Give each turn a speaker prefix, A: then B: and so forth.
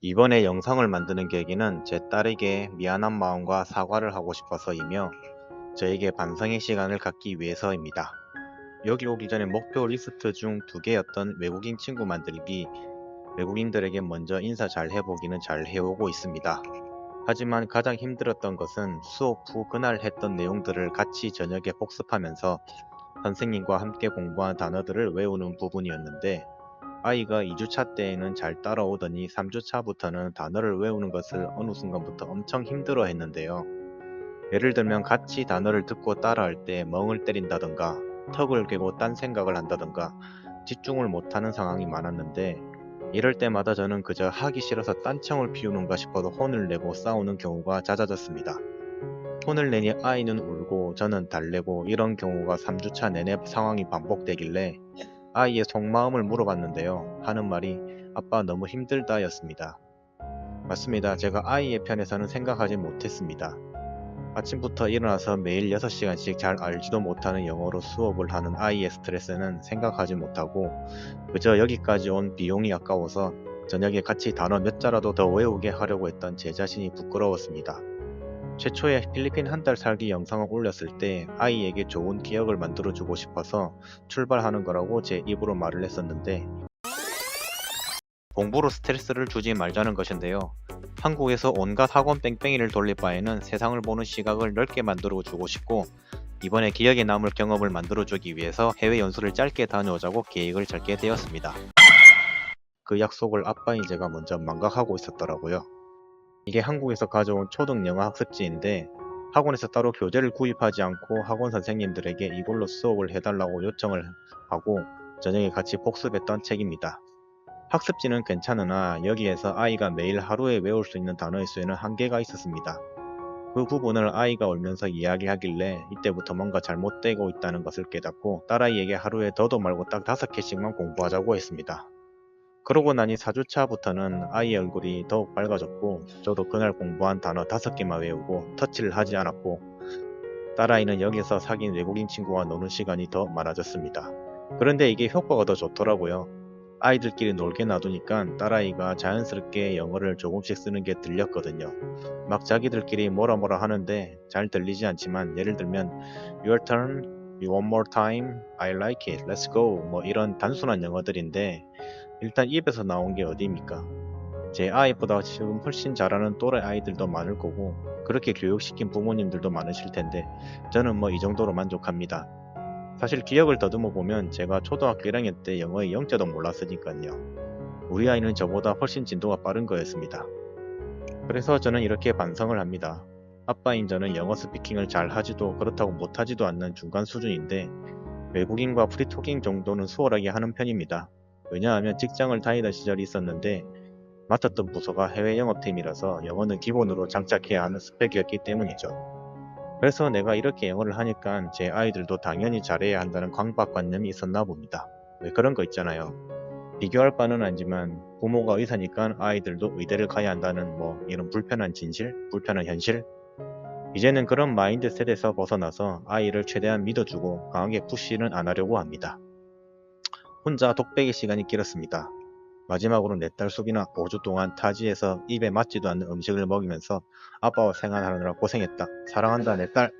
A: 이번에 영상을 만드는 계기는 제 딸에게 미안한 마음과 사과를 하고 싶어서이며 저에게 반성의 시간을 갖기 위해서입니다. 여기 오기 전에 목표 리스트 중 두 개였던 외국인 친구 만들기, 외국인들에게 먼저 인사 잘 해보기는 잘 해오고 있습니다. 하지만 가장 힘들었던 것은 수업 후 그날 했던 내용들을 같이 저녁에 복습하면서 선생님과 함께 공부한 단어들을 외우는 부분이었는데, 아이가 2주차 때에는 잘 따라오더니 3주차부터는 단어를 외우는 것을 어느 순간부터 엄청 힘들어 했는데요. 예를 들면 같이 단어를 듣고 따라할 때 멍을 때린다던가 턱을 괴고 딴 생각을 한다던가 집중을 못하는 상황이 많았는데, 이럴 때마다 저는 그저 하기 싫어서 딴청을 피우는가 싶어도 혼을 내고 싸우는 경우가 잦아졌습니다. 혼을 내니 아이는 울고 저는 달래고 이런 경우가 3주차 내내 상황이 반복되길래 아이의 속마음을 물어봤는데요. 하는 말이 "아빠 너무 힘들다 였습니다." 맞습니다. 제가 아이의 편에서는 생각하지 못했습니다. 아침부터 일어나서 매일 6시간씩 잘 알지도 못하는 영어로 수업을 하는 아이의 스트레스는 생각하지 못하고 그저 여기까지 온 비용이 아까워서 저녁에 같이 단어 몇 자라도 더 외우게 하려고 했던 제 자신이 부끄러웠습니다. 최초에 필리핀 한 달 살기 영상을 올렸을 때 아이에게 좋은 기억을 만들어주고 싶어서 출발하는 거라고 제 입으로 말을 했었는데, 공부로 스트레스를 주지 말자는 것인데요. 한국에서 온갖 학원 뺑뺑이를 돌릴 바에는 세상을 보는 시각을 넓게 만들어 주고 싶고, 이번에 기억에 남을 경험을 만들어 주기 위해서 해외 연수를 짧게 다녀오자고 계획을 잡게 되었습니다. 그 약속을 아빠인 제가 먼저 망각하고 있었더라고요. 이게 한국에서 가져온 초등 영어 학습지인데, 학원에서 따로 교재를 구입하지 않고 학원 선생님들에게 이걸로 수업을 해달라고 요청을 하고 저녁에 같이 복습했던 책입니다. 학습지는 괜찮으나 여기에서 아이가 매일 하루에 외울 수 있는 단어의 수에는 한계가 있었습니다. 그 부분을 아이가 울면서 이야기하길래 이때부터 뭔가 잘못되고 있다는 것을 깨닫고 딸아이에게 하루에 더도 말고 딱 5개씩만 공부하자고 했습니다. 그러고 나니 4주차부터는 아이의 얼굴이 더욱 밝아졌고 저도 그날 공부한 단어 5개만 외우고 터치를 하지 않았고, 딸아이는 여기서 사귄 외국인 친구와 노는 시간이 더 많아졌습니다. 그런데 이게 효과가 더 좋더라고요. 아이들끼리 놀게 놔두니까 딸아이가 자연스럽게 영어를 조금씩 쓰는 게 들렸거든요. 막 자기들끼리 뭐라 뭐라 하는데 잘 들리지 않지만, 예를 들면 Your turn, one more time, I like it, let's go 뭐 이런 단순한 영어들인데 일단 입에서 나온 게 어디입니까? 제 아이보다 지금 훨씬 잘하는 또래 아이들도 많을 거고 그렇게 교육시킨 부모님들도 많으실 텐데 저는 뭐 이 정도로 만족합니다. 사실 기억을 더듬어 보면 제가 초등학교 1학년 때 영어의 영자도 몰랐으니까요. 우리 아이는 저보다 훨씬 진도가 빠른 거였습니다. 그래서 저는 이렇게 반성을 합니다. 아빠인 저는 영어 스피킹을 잘 하지도 그렇다고 못하지도 않는 중간 수준인데 외국인과 프리토킹 정도는 수월하게 하는 편입니다. 왜냐하면 직장을 다니던 시절이 있었는데 맡았던 부서가 해외 영업팀이라서 영어는 기본으로 장착해야 하는 스펙이었기 때문이죠. 그래서 내가 이렇게 영어를 하니까 제 아이들도 당연히 잘해야 한다는 강박관념이 있었나 봅니다. 왜 그런 거 있잖아요. 비교할 바는 아니지만 부모가 의사니까 아이들도 의대를 가야 한다는 뭐 이런 불편한 진실, 불편한 현실. 이제는 그런 마인드셋에서 벗어나서 아이를 최대한 믿어주고 강하게 푸시는 안 하려고 합니다. 혼자 독백의 시간이 길었습니다. 마지막으로 내 딸 수빈아 5주 동안 타지에서 입에 맞지도 않는 음식을 먹이면서 아빠와 생활하느라 고생했다. 사랑한다 내 딸.